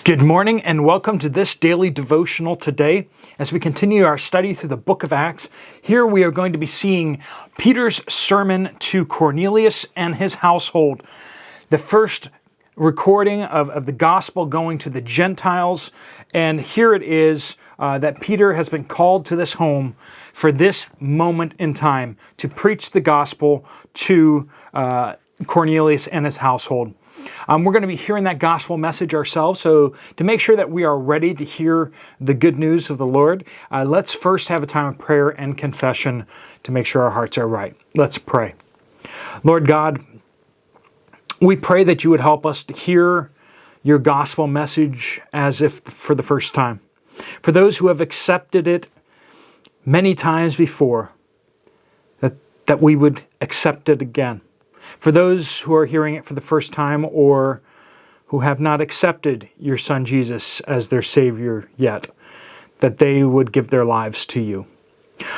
Good morning and welcome to this Daily Devotional Today. As we continue our study through the book of Acts, here we are going to be seeing Peter's sermon to Cornelius and his household. The first recording of the gospel going to the Gentiles. And here it is that Peter has been called to this home for this moment in time to preach the gospel to Cornelius and his household. We're going to be hearing that gospel message ourselves, so to make sure that we are ready to hear the good news of the Lord, let's first have a time of prayer and confession to make sure our hearts are right. Let's pray. Lord God, we pray that you would help us to hear your gospel message as if for the first time. For those who have accepted it many times before, that we would accept it again. For those who are hearing it for the first time or who have not accepted your Son Jesus as their Savior yet, that they would give their lives to you.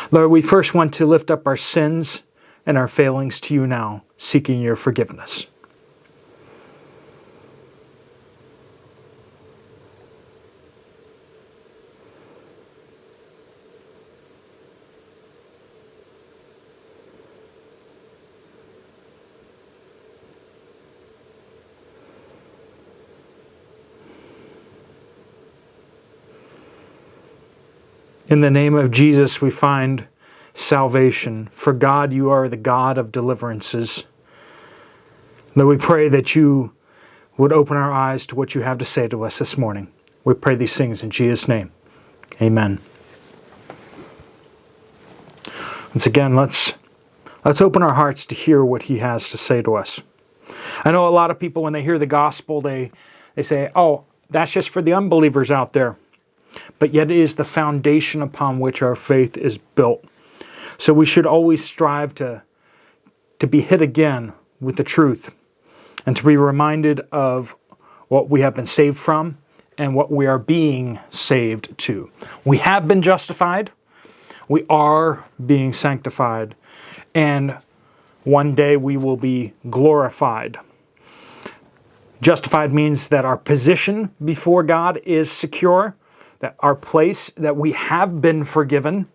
Lord, we first want to lift up our sins and our failings to you now, seeking your forgiveness. In the name of Jesus, we find salvation. For God, you are the God of deliverances. Lord, we pray that you would open our eyes to what you have to say to us this morning. We pray these things in Jesus' name. Amen. Once again, let's open our hearts to hear what he has to say to us. I know a lot of people, when they hear the gospel, they say, oh, that's just for the unbelievers out there. But yet it is the foundation upon which our faith is built. So we should always strive to be hit again with the truth and to be reminded of what we have been saved from and what we are being saved to. We have been justified. We are being sanctified. And one day we will be glorified. Justified means that our position before God is secure, that our place, that we have been forgiven.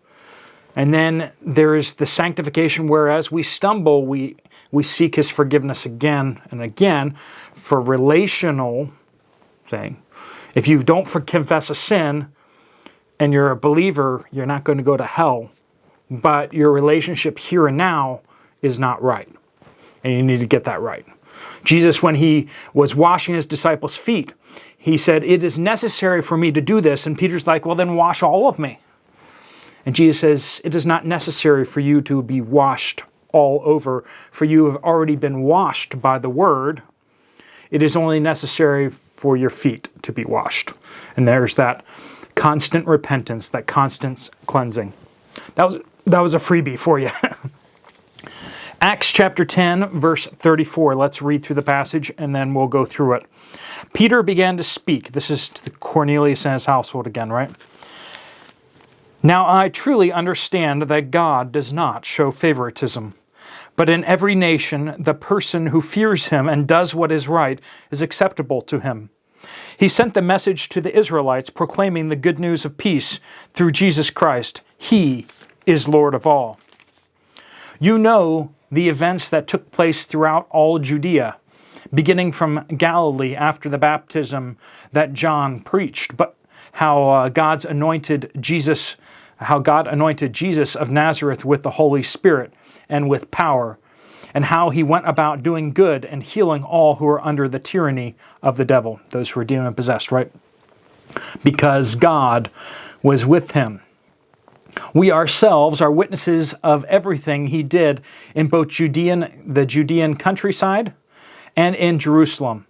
And then there is the sanctification, whereas we stumble, we seek his forgiveness again and again for relational thing. If you don't confess a sin and you're a believer, you're not going to go to hell. But your relationship here and now is not right. And you need to get that right. Jesus, when he was washing his disciples' feet, he said, it is necessary for me to do this. And Peter's like, well, then wash all of me. And Jesus says, it is not necessary for you to be washed all over, for you have already been washed by the word. It is only necessary for your feet to be washed. And there's that constant repentance, that constant cleansing. That was a freebie for you. Acts chapter 10, verse 34. Let's read through the passage and then we'll go through it. Peter began to speak. This is to Cornelius and his household again, right? Now I truly understand that God does not show favoritism, but in every nation the person who fears him and does what is right is acceptable to him. He sent the message to the Israelites proclaiming the good news of peace through Jesus Christ. He is Lord of all. You know the events that took place throughout all Judea, beginning from Galilee after the baptism that John preached, but how God anointed Jesus of Nazareth with the Holy Spirit and with power, and how he went about doing good and healing all who were under the tyranny of the devil, those who were demon-possessed, right? Because God was with him. We ourselves are witnesses of everything he did in both the Judean countryside and in Jerusalem.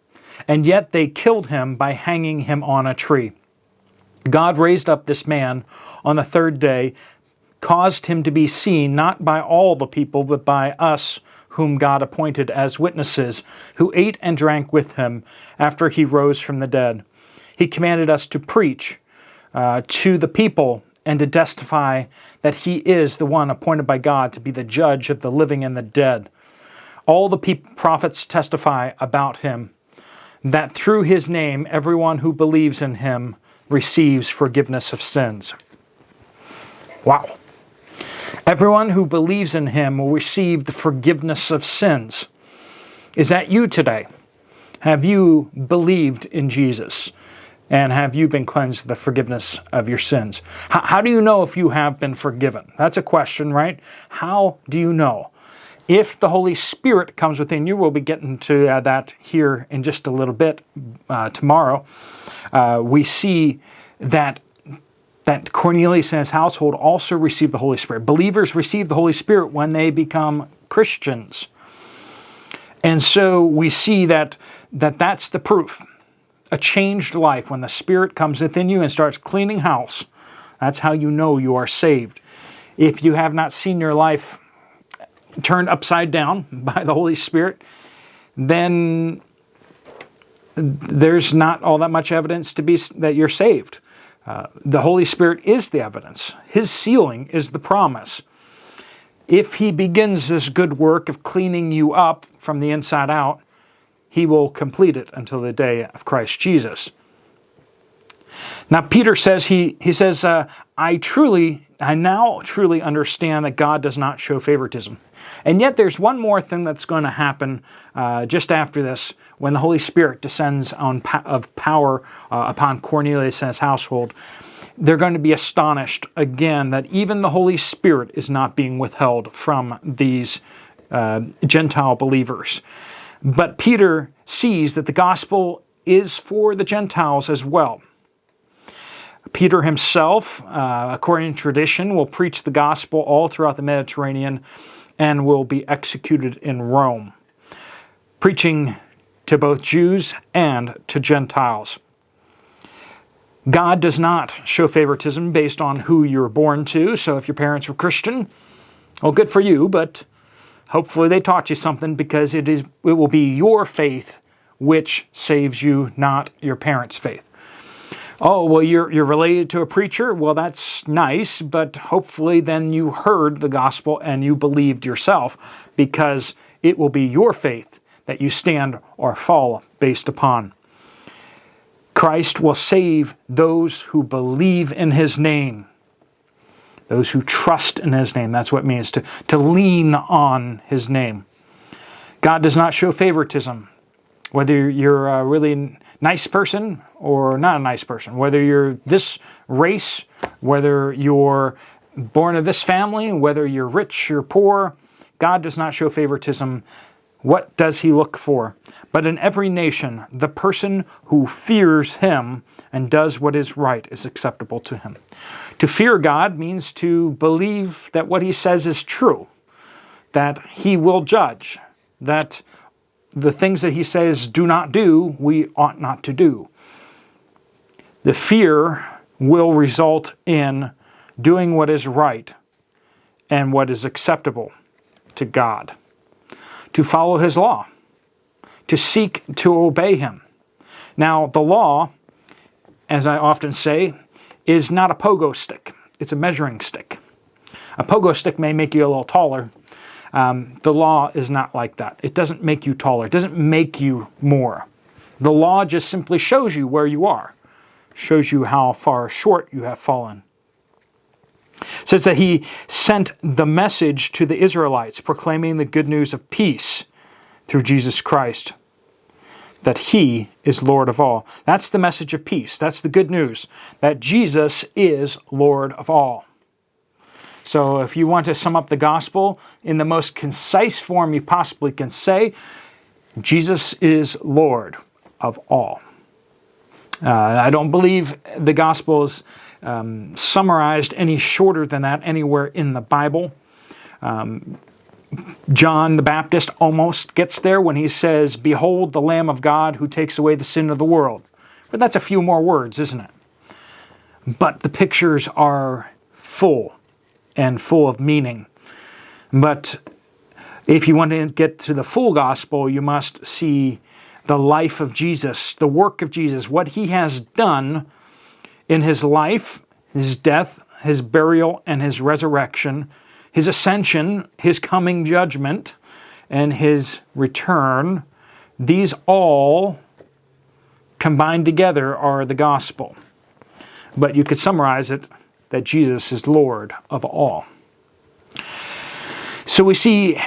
And yet they killed him by hanging him on a tree. God raised up this man on the third day, caused him to be seen not by all the people, but by us whom God appointed as witnesses, who ate and drank with him after he rose from the dead. He commanded us to preach to the people and to testify that he is the one appointed by God to be the judge of the living and the dead. All the prophets testify about him, that through his name, everyone who believes in him receives forgiveness of sins. Wow. Everyone who believes in him will receive the forgiveness of sins. Is that you today? Have you believed in Jesus? And have you been cleansed of the forgiveness of your sins? How do you know if you have been forgiven? That's a question, right? How do you know? If the Holy Spirit comes within you, we'll be getting to that here in just a little bit tomorrow. We see that Cornelius and his household also received the Holy Spirit. Believers receive the Holy Spirit when they become Christians. And so we see that's the proof. A changed life, when the Spirit comes within you and starts cleaning house, that's how you know you are saved. If you have not seen your life turned upside down by the Holy Spirit, then there's not all that much evidence that you're saved. The Holy Spirit is the evidence. His sealing is the promise. If he begins this good work of cleaning you up from the inside out, he will complete it until the day of Christ Jesus. Now Peter says, he says, I now truly understand that God does not show favoritism. And yet there's one more thing that's going to happen just after this, when the Holy Spirit descends of power upon Cornelius and his household. They're going to be astonished again that even the Holy Spirit is not being withheld from these Gentile believers. But Peter sees that the gospel is for the Gentiles as well. Peter himself, according to tradition, will preach the gospel all throughout the Mediterranean and will be executed in Rome, preaching to both Jews and to Gentiles. God does not show favoritism based on who you're born to. So if your parents were Christian, well, good for you, but hopefully they taught you something, because it will be your faith which saves you, not your parents' faith. Oh, well, you're related to a preacher? Well, that's nice, but hopefully then you heard the gospel and you believed yourself, because it will be your faith that you stand or fall based upon. Christ will save those who believe in his name. Those who trust in his name. That's what it means to lean on his name. God does not show favoritism. Whether you're a really nice person or not a nice person. Whether you're this race, whether you're born of this family, whether you're rich or poor. God does not show favoritism. What does he look for? But in every nation, the person who fears him and does what is right is acceptable to him. To fear God means to believe that what he says is true, that he will judge, that the things that he says do not do, we ought not to do. The fear will result in doing what is right and what is acceptable to God. To follow his law, to seek to obey him. Now, the law, as I often say, is not a pogo stick. It's a measuring stick. A pogo stick may make you a little taller. The law is not like that. It doesn't make you taller. It doesn't make you more. The law just simply shows you where you are. Shows you how far short you have fallen. It says that he sent the message to the Israelites, proclaiming the good news of peace through Jesus Christ, that he is Lord of all. That's the message of peace. That's the good news, that Jesus is Lord of all. So if you want to sum up the gospel in the most concise form you possibly can say, Jesus is Lord of all. I don't believe the gospel is summarized any shorter than that anywhere in the Bible. John the Baptist almost gets there when he says, "Behold the Lamb of God who takes away the sin of the world." But that's a few more words, isn't it? But the pictures are full and full of meaning. But if you want to get to the full gospel, you must see the life of Jesus, the work of Jesus, what he has done in his life, his death, his burial, and his resurrection, his ascension, his coming judgment, and his return. These all combined together are the gospel. But you could summarize it that Jesus is Lord of all. So we see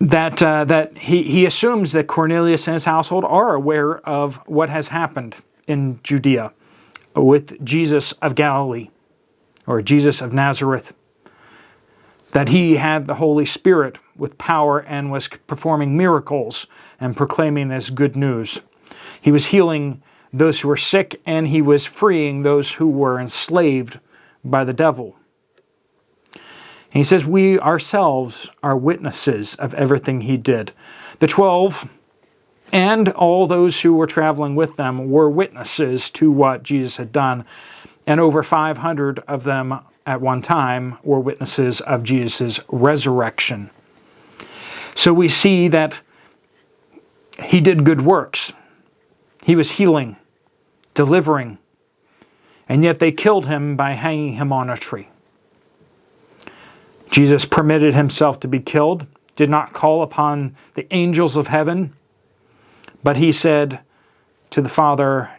that he assumes that Cornelius and his household are aware of what has happened in Judea with Jesus of Galilee, or Jesus of Nazareth, that he had the Holy Spirit with power and was performing miracles and proclaiming this good news. He was healing those who were sick, and he was freeing those who were enslaved by the devil. And he says, we ourselves are witnesses of everything he did. The 12 and all those who were traveling with them were witnesses to what Jesus had done. And over 500 of them at one time were witnesses of Jesus' resurrection. So we see that he did good works. He was healing, delivering, and yet they killed him by hanging him on a tree. Jesus permitted himself to be killed, did not call upon the angels of heaven, but he said to the Father,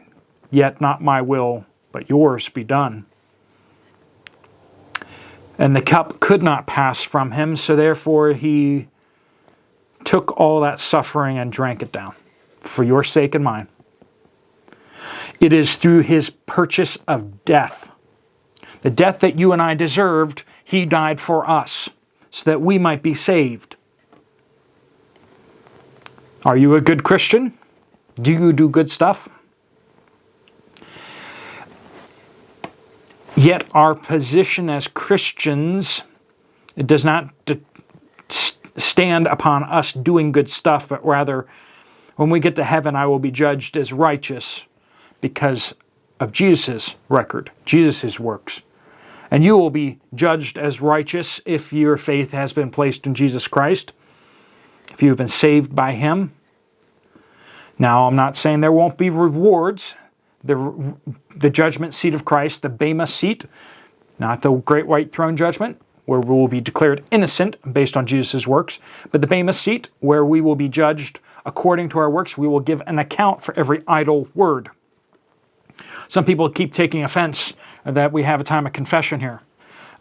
"Yet not my will, but yours be done." And the cup could not pass from him, so therefore he took all that suffering and drank it down for your sake and mine. It is through his purchase of death, the death that you and I deserved, he died for us so that we might be saved. Are you a good Christian? Do you do good stuff? Yet our position as Christians, it does not stand upon us doing good stuff, but rather when we get to heaven, I will be judged as righteous because of Jesus' record, Jesus' works. And you will be judged as righteous if your faith has been placed in Jesus Christ, if you have been saved by him. Now, I'm not saying there won't be rewards. The judgment seat of Christ, the Bema seat, not the great white throne judgment, where we will be declared innocent based on Jesus' works, but the Bema seat, where we will be judged according to our works. We will give an account for every idle word. Some people keep taking offense that we have a time of confession here.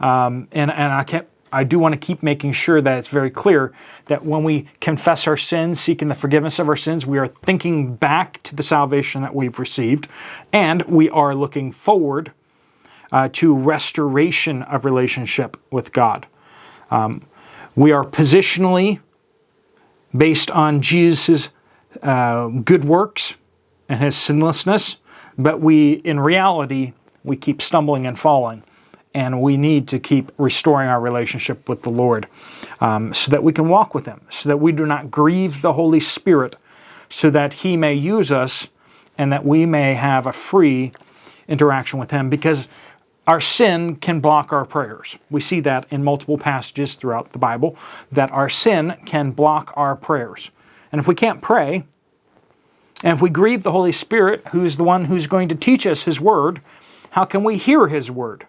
I do want to keep making sure that it's very clear that when we confess our sins, seeking the forgiveness of our sins, we are thinking back to the salvation that we've received, and we are looking forward to restoration of relationship with God. We are positionally based on Jesus' good works and his sinlessness, but in reality, we keep stumbling and falling. And we need to keep restoring our relationship with the Lord so that we can walk with him, so that we do not grieve the Holy Spirit, so that he may use us and that we may have a free interaction with him, because our sin can block our prayers. We see that in multiple passages throughout the Bible, that our sin can block our prayers. And if we can't pray, and if we grieve the Holy Spirit, who's the one who's going to teach us his word, how can we hear his word?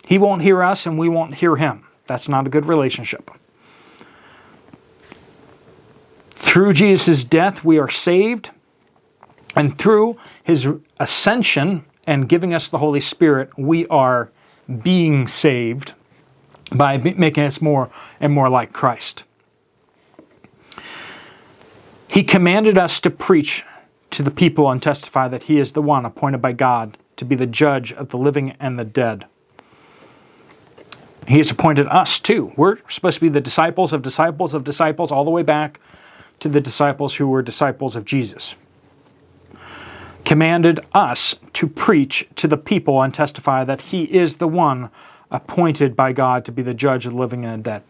He won't hear us and we won't hear him. That's not a good relationship. Through Jesus' death, we are saved. And through his ascension and giving us the Holy Spirit, we are being saved by making us more and more like Christ. He commanded us to preach to the people and testify that he is the one appointed by God to be the judge of the living and the dead. He has appointed us too. We're supposed to be the disciples of disciples of disciples, all the way back to the disciples who were disciples of Jesus. Commanded us to preach to the people and testify that he is the one appointed by God to be the judge of the living and the dead.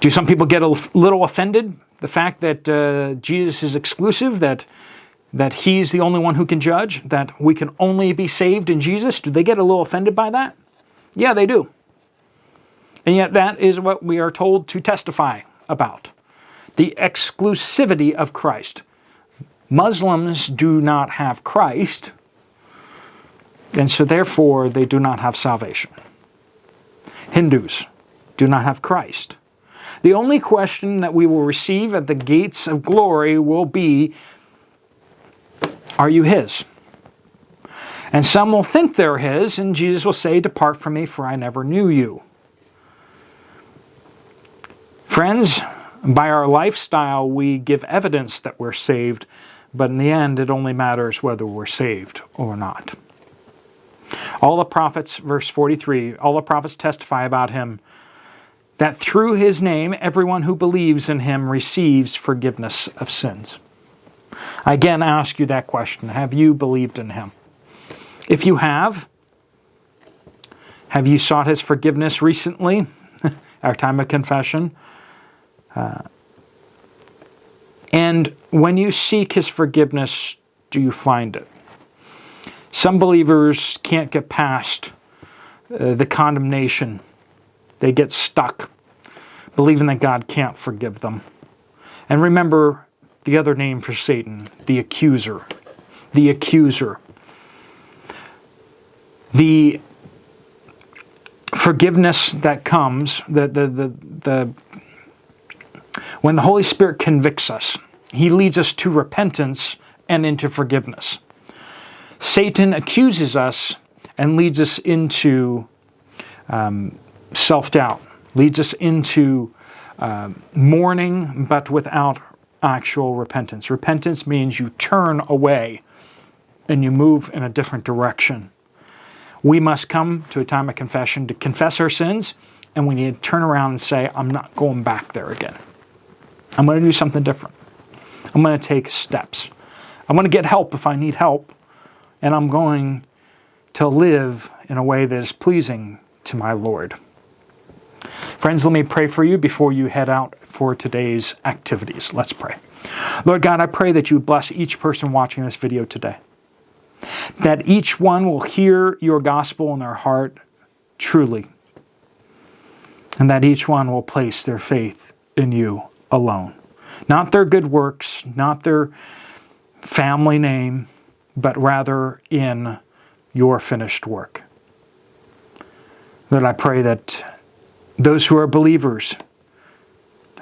Do some people get a little offended? The fact that Jesus is exclusive, that he's the only one who can judge, that we can only be saved in Jesus? Do they get a little offended by that? Yeah, they do. And yet that is what we are told to testify about. The exclusivity of Christ. Muslims do not have Christ, and so therefore they do not have salvation. Hindus do not have Christ. The only question that we will receive at the gates of glory will be, Are you His? And some will think they're His, and Jesus will say, "Depart from me, for I never knew you." Friends, by our lifestyle, we give evidence that we're saved, but in the end, it only matters whether we're saved or not. All the prophets, verse 43, all the prophets testify about Him, that through His name, everyone who believes in Him receives forgiveness of sins. I again ask you that question. Have you believed in Him? If you have you sought His forgiveness recently? Our time of confession. And when you seek His forgiveness, do you find it? Some believers can't get past the condemnation. They get stuck, believing that God can't forgive them. And remember the other name for Satan, the accuser. The accuser. The forgiveness that comes, when the Holy Spirit convicts us, He leads us to repentance and into forgiveness. Satan accuses us and leads us into self-doubt, leads us into mourning, but without actual repentance. Repentance means you turn away and you move in a different direction. We must come to a time of confession to confess our sins, and we need to turn around and say, "I'm not going back there again. I'm going to do something different. I'm going to take steps. I'm going to get help if I need help, and I'm going to live in a way that is pleasing to my Lord." Friends, let me pray for you before you head out for today's activities. Let's pray. Lord God, I pray that you bless each person watching this video today, that each one will hear your gospel in their heart truly, and that each one will place their faith in you alone. Not their good works, not their family name, but rather in your finished work. Lord, I pray that those who are believers,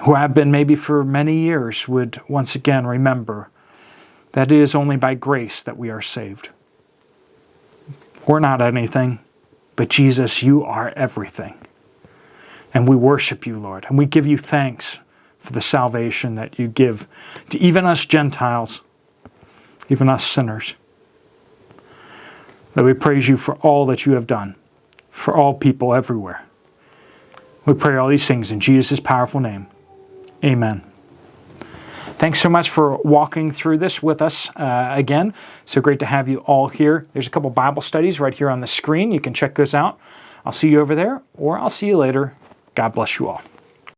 who have been maybe for many years, would once again remember that it is only by grace that we are saved. We're not anything, but Jesus, you are everything. And we worship you, Lord, and we give you thanks for the salvation that you give to even us Gentiles, even us sinners. That we praise you for all that you have done, for all people everywhere. We pray all these things in Jesus' powerful name. Amen. Thanks so much for walking through this with us again. So great to have you all here. There's a couple Bible studies right here on the screen. You can check those out. I'll see you over there, or I'll see you later. God bless you all.